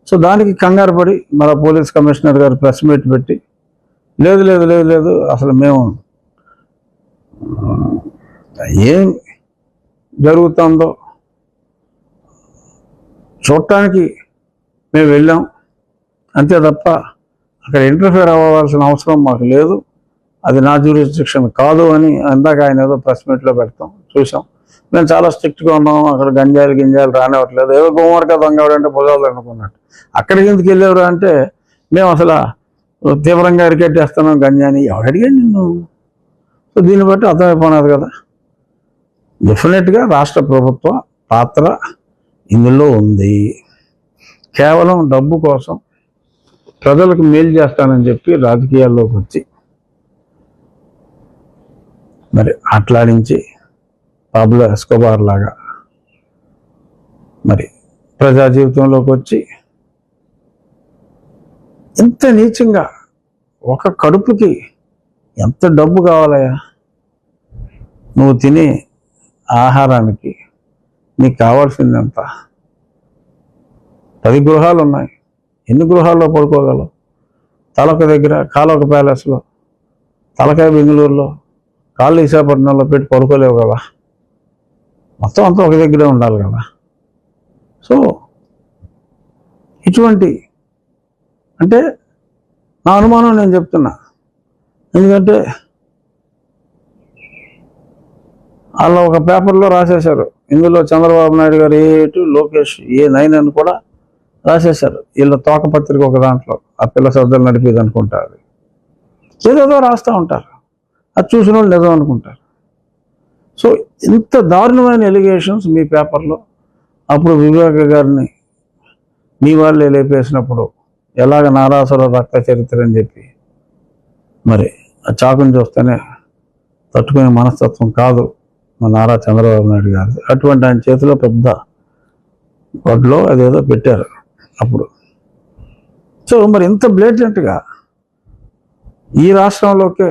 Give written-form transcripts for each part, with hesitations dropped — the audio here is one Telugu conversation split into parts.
సో దానికి కంగారు పడి మన పోలీస్ కమిషనర్ గారు ప్రెస్ మీట్ పెట్టి లేదు లేదు లేదు లేదు అసలు మేము ఏం జరుగుతుందో చూడటానికి మేము వెళ్ళాం, అంతే తప్ప అక్కడ ఇంటర్ఫియర్ అవ్వాల్సిన అవసరం మాకు లేదు, అది నా జ్యూరిస్డిక్షన్ కాదు అని అందాక ఆయన ఏదో ప్రెస్ మీట్లో పెడతాం చూసాం. మేము చాలా స్ట్రిక్ట్గా ఉన్నాం, అక్కడ గింజాలు రానివ్వట్లేదు, ఏదో గోమరక దొంగవాడు అంటే పొగలు అనుకున్నట్టు. అక్కడికి ఎందుకు వెళ్ళేవారు అంటే మేము అసలు తీవ్రంగా అరికెట్టేస్తున్నాం గంజాని. ఎవరు అడిగాడు నిన్ను? సో దీన్ని బట్టి అర్థమైపోయినది కదా, డెఫినెట్గా రాష్ట్ర ప్రభుత్వ పాత్ర ఇందులో ఉంది. కేవలం డబ్బు కోసం ప్రజలకు మేలు చేస్తానని చెప్పి రాజకీయాల్లోకి వచ్చి మరి అట్లాడించి పాబ్లో ఎస్కోబార్ లాగా మరి ప్రజా జీవితంలోకి వచ్చి ఇంత నీచంగా ఒక కడుపుకి ఎంత డబ్బు కావాలయా? నువ్వు తినే ఆహారానికి నీకు కావాల్సింది ఎంత? 10 గృహాలు ఉన్నాయి, ఎన్ని గృహాల్లో పడుకోగలవు? తలక దగ్గర కాలొక ప్యాలెస్లో, తలకాయ బెంగళూరులో, కాళ్ళు విశాఖపట్నంలో పెట్టి పడుకోలేవు కదా, మొత్తం అంతా ఒక దగ్గరే ఉండాలి కదా. సో ఇటువంటి అంటే నా అనుమానం నేను చెప్తున్నా, ఎందుకంటే వాళ్ళు ఒక పేపర్లో రాసేశారు, ఇందులో చంద్రబాబు నాయుడు గారు A8 లోకేష్ A9 అని కూడా రాసేశారు. వీళ్ళ తోకపత్రిక ఒక దాంట్లో ఆ పిల్ల సర్దలు నడిపేది అనుకుంటారు, ఏదేదో రాస్తూ ఉంటారు, అది చూసిన వాళ్ళు నిజం అనుకుంటారు. సో ఇంత దారుణమైన ఎలిగేషన్స్ మీ పేపర్లో అప్పుడు వివేక గారిని మీ వాళ్ళే లేపేసినప్పుడు ఎలాగ నారాసుర రక్త చరిత్ర అని చెప్పి మరి ఆ చాకుని చూస్తేనే తట్టుకునే మనస్తత్వం కాదు మా నారా చంద్రబాబు నాయుడు గారు. అటువంటి ఆయన చేతిలో పెద్ద వడ్లో అదేదో పెట్టారు అప్పుడు. సో మరి ఇంత బ్లేటెంట్గా ఈ రాష్ట్రంలోకే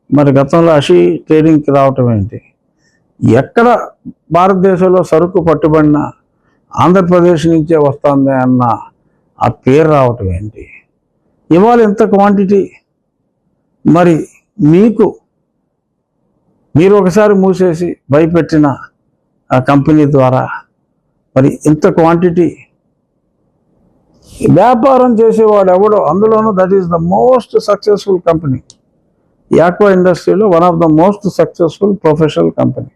మరి గతంలో అషీ ట్రేడింగ్కి రావటం ఏంటి? ఎక్కడ భారతదేశంలో సరుకు పట్టుబడిన ఆంధ్రప్రదేశ్ నుంచే వస్తుంది అన్న ఆ పేరు రావటం ఏంటి? ఇవాళ ఇంత క్వాంటిటీ మరి మీరు ఒకసారి మూసేసి భయపెట్టిన ఆ కంపెనీ ద్వారా మరి ఇంత క్వాంటిటీ వ్యాపారం చేసేవాడు ఎవడో, అందులోనూ that is the most successful company aqua ఇండస్ట్రీలో, one of the most successful professional company.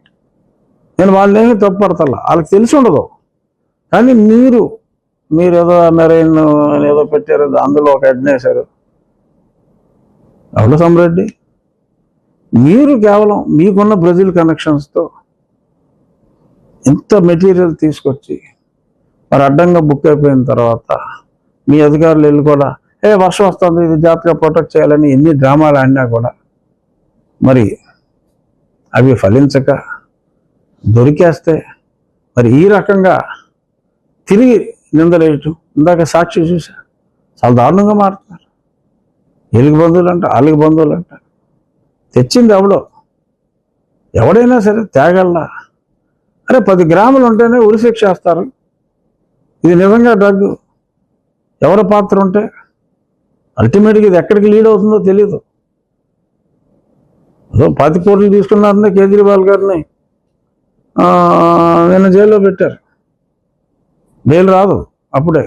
నేను వాళ్ళేమీ తప్పుపడతల్లా, వాళ్ళకి తెలిసి ఉండదు. కానీ మీరు ఏదో మెరైన్ అని ఏదో పెట్టారు, అందులో ఒక హెడ్ వేశారు ఎవడో సమ్రెడ్డి. మీరు కేవలం మీకున్న బ్రెజిల్ కనెక్షన్స్తో ఇంత మెటీరియల్ తీసుకొచ్చి మరి అడ్డంగా బుక్ అయిపోయిన తర్వాత మీ అధికారులు వెళ్ళి కూడా వర్షం వస్తుంది, ఇది జాగ్రత్తగా ప్రొటెక్ట్ చేయాలని ఎన్ని డ్రామాలు ఆడినా కూడా మరి అవి ఫలించక దొరికేస్తే మరి ఈ రకంగా తిరిగి నిందలేయటం. ఇందాక సాక్షి చూసా, చాలా దారుణంగా మారుతున్నారు. వీళ్ళకి బంధువులు అంటారు, వాళ్ళకి బంధువులు అంటారు. తెచ్చింది ఎవడైనా సరే తేగల్లా. 10 గ్రాములు ఉంటేనే ఉరిశిక్ష వేస్తారు. ఇది నిజంగా డ్రగ్ ఎవరి పాత్ర ఉంటే అల్టిమేట్గా ఇది ఎక్కడికి లీడ్ అవుతుందో తెలియదు. 10 కోట్లు తీసుకున్నారని కేజ్రీవాల్ గారిని నిన్న జైల్లో పెట్టారు, బెయిల్ రాదు అప్పుడే.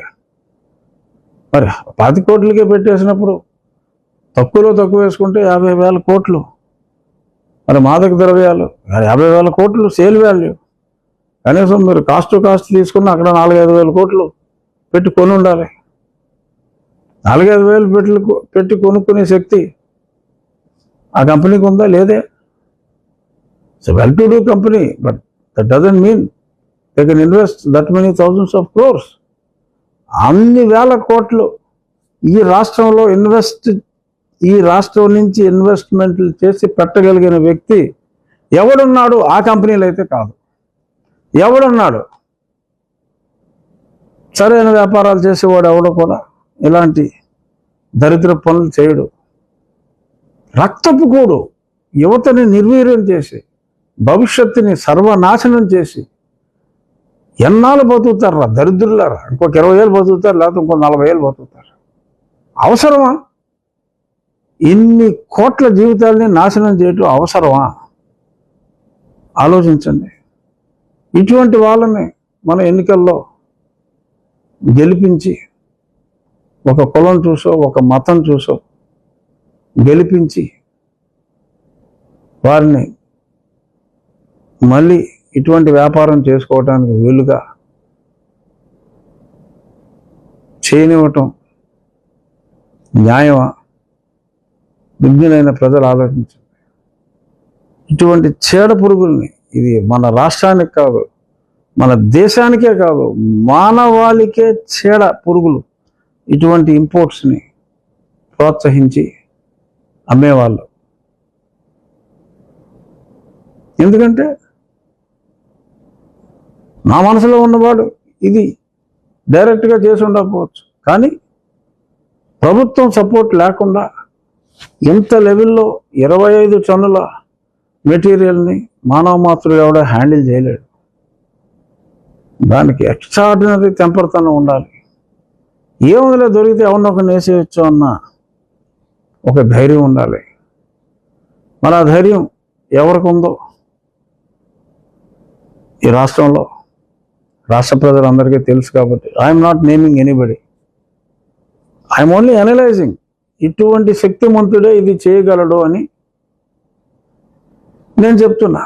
మరి 10 కోట్లకే పెట్టేసినప్పుడు తక్కువ వేసుకుంటే 50,000 కోట్లు. మరి మాదక ద్రవ్యాలు 50,000 కోట్లు సేల్ వాల్యూ. కనీసం మీరు కాస్ట్ తీసుకున్న అక్కడ 4-5 వేల కోట్లు పెట్టి కొని ఉండాలి. 4-5 వేలు పెట్టి కొనుక్కునే శక్తి ఆ కంపెనీకి ఉందా? లేదే. It's a well to do company, but that doesn't mean they can invest that many thousands of crores. అన్ని వేల కోట్లు ఈ రాష్ట్రంలో ఈ రాష్ట్రం నుంచి ఇన్వెస్ట్మెంట్లు చేసి పెట్టగలిగిన వ్యక్తి ఎవడున్నాడు? ఆ కంపెనీలు అయితే కాదు. ఎవడున్నాడు? సరైన వ్యాపారాలు చేసేవాడు ఎవడో కూడా ఇలాంటి దరిద్ర పనులు చేయడు. రక్తపు కూడు యువతని నిర్వీర్యం చేసి భవిష్యత్తుని సర్వనాశనం చేసి ఎన్నాళ్ళు బతుకుతారా దరిద్రులారా? ఇంకొక 20 ఏళ్ళు బతుకుతారు, లేకపోతే ఇంకో 40 ఏళ్ళు బతుకుతారు. అవసరమా? ఇన్ని కోట్ల జీవితాలని నాశనం చేయటం అవసరమా? ఆలోచించండి. ఇటువంటి వాళ్ళని మన ఎన్నికల్లో గెలిపించి, ఒక కులం చూసో ఒక మతం చూసో గెలిపించి వారిని మళ్ళీ ఇటువంటి వ్యాపారం చేసుకోవడానికి వీలుగా చేయనివ్వటం న్యాయమా? విజ్ఞులైన ప్రజలు ఆలోచించండి. ఇటువంటి చీడ పురుగుల్ని, ఇది మన రాష్ట్రానికి కాదు, మన దేశానికే కాదు, మానవాళికే చీడ పురుగులు ఇటువంటి ఇంపోర్ట్స్ని ప్రోత్సహించి అమ్మేవాళ్ళు. ఎందుకంటే నా మనసులో ఉన్నవాడు ఇది డైరెక్ట్గా చేసి ఉండకపోవచ్చు, కానీ ప్రభుత్వం సపోర్ట్ లేకుండా ఇంత లెవెల్లో 25 టన్నుల మెటీరియల్ని మానవ మాత్రుడు ఎవడో హ్యాండిల్ చేయలేడు. దానికి ఎక్స్ట్రాడినరీ టెంపర్తనం ఉండాలి. ఏముందిలే దొరికితే ఎవరినో ఒక నేసేయచ్చు అన్న ఒక ధైర్యం ఉండాలి. మరి ఆ ధైర్యం ఎవరికి ఉందో ఈ రాష్ట్రంలో రాష్ట్ర ప్రజలందరికీ తెలుసు. కాబట్టి I'm not naming anybody, I'm only analysing. ఇటువంటి శక్తిమంతుడే ఇది చేయగలడు అని నేను చెప్తున్నా.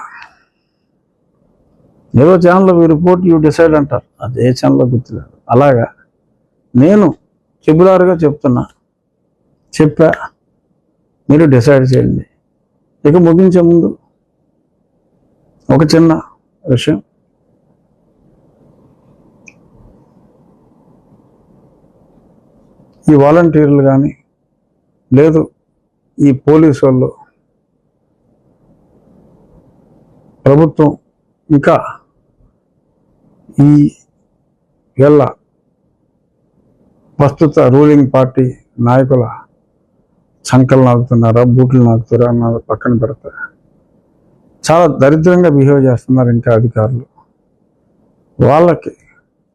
ఏదో ఛానల్లో మీ రిపోర్ట్ యూ డిసైడ్ అంటారు, అది ఏ ఛానల్లో గుర్తులేదు. అలాగా నేను చెబులారుగా చెప్తున్నా, చెప్పా, మీరు డిసైడ్ చేయండి. ఇక ముగించే ముందు ఒక చిన్న విషయం. ఈ వాలంటీర్లు కానీ లేదు ఈ పోలీసు వాళ్ళు, ప్రభుత్వం ఇంకా ఈ వేళ ప్రస్తుత రూలింగ్ పార్టీ నాయకుల చంకలు నాకుతున్నారా, బూట్లు నాకుతారా అన్నది పక్కన పెడతారు. చాలా దరిద్రంగా బిహేవ్ చేస్తున్నారు ఇంకా అధికారులు. వాళ్ళకి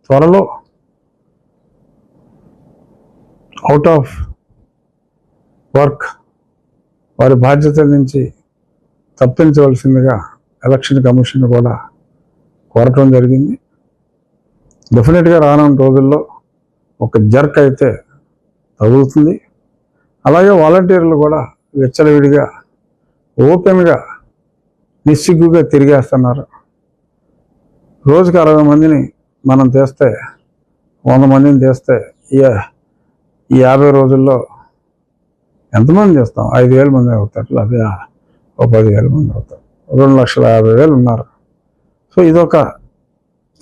త్వరలో అవుట్ ఆఫ్ వర్క్ వారి బాధ్యతల నుంచి తప్పించవలసిందిగా ఎలక్షన్ కమిషన్ కూడా కోరటం జరిగింది. డెఫినెట్గా రానున్న రోజుల్లో ఒక జర్క్ అయితే తగులుతుంది. అలాగే వాలంటీర్లు కూడా విచ్చలవిడిగా ఓపెన్గా నిస్సిగ్గుగా తిరిగేస్తున్నారు. రోజుకి 60 మందిని మనం తెస్తే, 100 మందిని తెస్తే ఈ 50 రోజుల్లో ఎంతమంది చేస్తాం? 5,000 మంది అవుతారు, లేదా 10,000 మంది అవుతారు. 2,50,000 ఉన్నారు. సో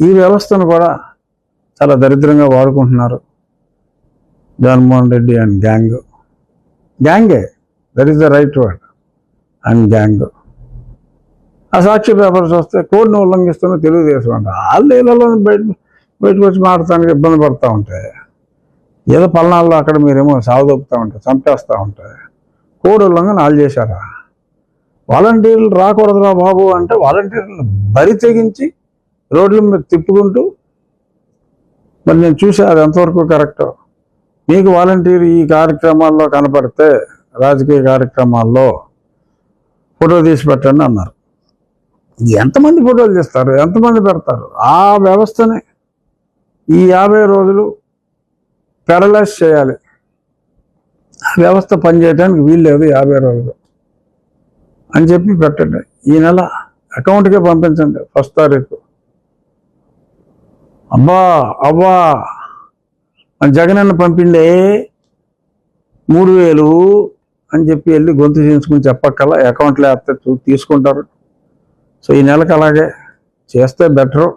ఈ వ్యవస్థను కూడా చాలా దరిద్రంగా వాడుకుంటున్నారు జగన్మోహన్ రెడ్డి అండ్ గ్యాంగే, that is the right word, and gang. ఆ సాక్షి పేపర్ చూస్తే కోడ్ని ఉల్లంఘిస్తున్న తెలుగుదేశం అంట. వాళ్ళు ఇళ్లలో బయటకు వచ్చి మాట్లాడటానికి ఇబ్బంది పడుతూ ఉంటాయి. ఏదో పల్నాల్లో అక్కడ మీరేమో సాగుదొప్పుతూ ఉంటాయి, చంపేస్తూ ఉంటాయి. కోడ్ ఉల్లంఘన వాళ్ళు చేశారా? వాలంటీర్లు రాకూడదురా బాబు అంటే వాలంటీర్లు బరి తెగించి రోడ్ల మీద తిప్పుకుంటూ, మరి నేను చూసా అది ఎంతవరకు కరెక్టో. మీకు వాలంటీర్ ఈ కార్యక్రమాల్లో కనపడితే, రాజకీయ కార్యక్రమాల్లో ఫోటో తీసి పెట్టండి అన్నారు. ఎంతమంది ఫోటోలు తీస్తారు, ఎంతమంది పెడతారు? ఆ వ్యవస్థని ఈ 50 రోజులు పెరలైజ్ చేయాలి. ఆ వ్యవస్థ పనిచేయడానికి వీలు లేదు 50 రోజులు అని చెప్పి పెట్టండి. ఈ నెల అకౌంట్కే పంపించండి 1వ తారీఖు. అబ్బా జగనన్న పంపిండే 3,000 అని చెప్పి వెళ్ళి గొంతు చేయించుకుని చెప్పక్కల్లా అకౌంట్లో వేస్తే తీసుకుంటారు. సో ఈ నెలకు అలాగే చేస్తే బెటరు.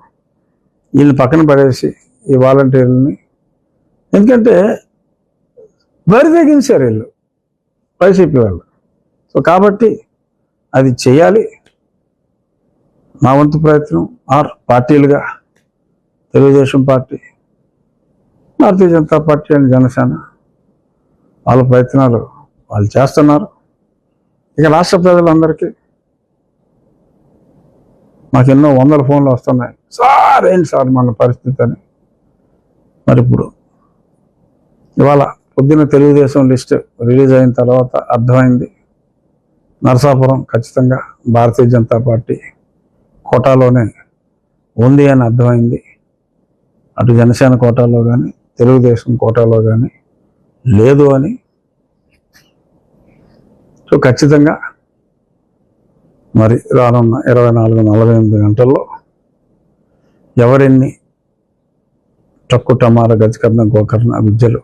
వీళ్ళని పక్కన పడేసి ఈ వాలంటీర్లని, ఎందుకంటే బరి తెగించారు వీళ్ళు వైసీపీ వాళ్ళు. సో కాబట్టి అది చేయాలి. నా వంతు ప్రయత్నం పార్టీలుగా Telugu Desam party, Bharatiya Janata party and Janasena వాళ్ళ ప్రయత్నాలు వాళ్ళు చేస్తున్నారు. ఇక రాష్ట్ర ప్రజలందరికీ మాకు ఎన్నో వందల ఫోన్లు వస్తున్నాయి, సార్ ఏంటి సార్ మన పరిస్థితి అని. మరి ఇప్పుడు ఇవాళ పొద్దున్న తెలుగుదేశం లిస్ట్ రిలీజ్ అయిన తర్వాత అర్థమైంది, నరసాపురం ఖచ్చితంగా భారతీయ జనతా పార్టీ కోటాలోనే ఉంది అని అర్థమైంది. అటు జనసేన కోటాలో కానీ తెలుగుదేశం కోటాలో కానీ లేదు అని. సో ఖచ్చితంగా మరి రానున్న 24-48 గంటల్లో ఎవరెన్ని టక్కు టమార గజకర్ణ గోకర్ణ విద్యలు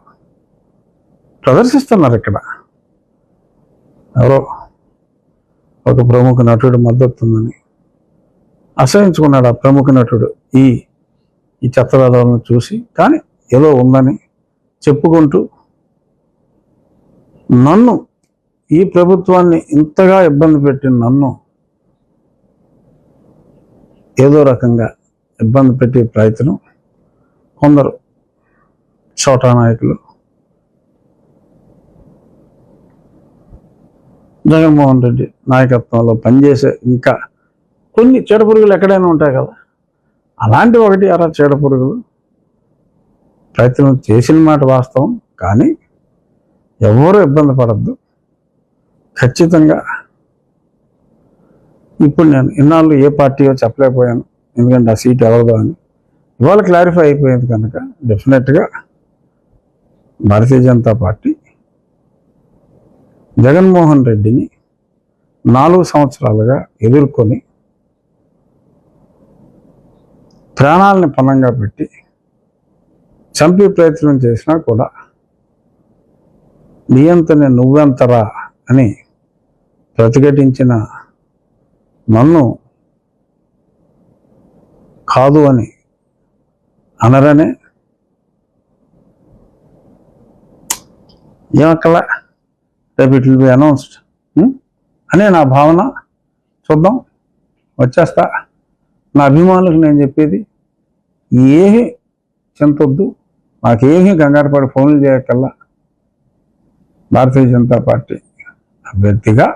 ప్రదర్శిస్తున్నారు. ఇక్కడ ఎవరో ఒక ప్రముఖ నటుడు మద్దతు ఉందని అసహించుకున్నాడు ఆ ప్రముఖ నటుడు ఈ చెత్తరాదాలను చూసి. కానీ ఏదో ఉందని చెప్పుకుంటూ నన్ను, ఈ ప్రభుత్వాన్ని ఇంతగా ఇబ్బంది పెట్టిన నన్ను ఏదో రకంగా ఇబ్బంది పెట్టే ప్రయత్నం కొందరు చోటా నాయకులు జగన్మోహన్ రెడ్డి నాయకత్వంలో పనిచేసే ఇంకా కొన్ని చీడపురుగులు ఎక్కడైనా ఉంటాయి కదా, అలాంటి ఒకటి అలా చీడపురుగులు ప్రయత్నం చేసిన మాట వాస్తవం. కానీ ఎవరు ఇబ్బంది పడద్దు. ఖచ్చితంగా ఇప్పుడు నేను ఇన్నాళ్ళు ఏ పార్టీయో చెప్పలేకపోయాను, ఎందుకంటే ఆ సీట్ ఎవరిదో అని. ఇవాళ క్లారిఫై అయిపోయింది కనుక డెఫినెట్గా భారతీయ జనతా పార్టీ జగన్మోహన్ రెడ్డిని 4 సంవత్సరాలుగా ఎదుర్కొని ప్రాణాలని పణంగా పెట్టి చంపే ప్రయత్నం చేసినా కూడా నియంతనే నువ్వెంతరా అని ప్రతిఘటించిన నన్ను కాదు అని అనరనే ఏమక్కలా రేపు ఇట్ విల్ బి అనౌన్స్డ్ అనే నా భావన. చూద్దాం, వచ్చేస్తా. నా అభిమానులకు నేను చెప్పేది, ఏమీ చింతొద్దు, నాకేమీ కంగారు పడి ఫోన్లు చేయకల్లా భారతీయ జనతా పార్టీ అభ్యర్థిగా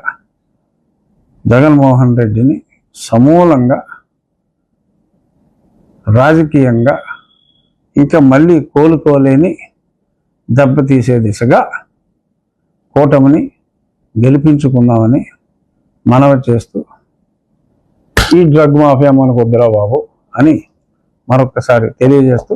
జగన్మోహన్ రెడ్డిని సమూలంగా రాజకీయంగా ఇంకా మళ్ళీ కోలుకోలేని దెబ్బతీసే దిశగా కూటమిని గెలిపించుకుందామని మనవి చేస్తూ, ఈ డ్రగ్ మాఫియా మనకు వద్దురా బాబు అని మరొకసారి తెలియజేస్తూ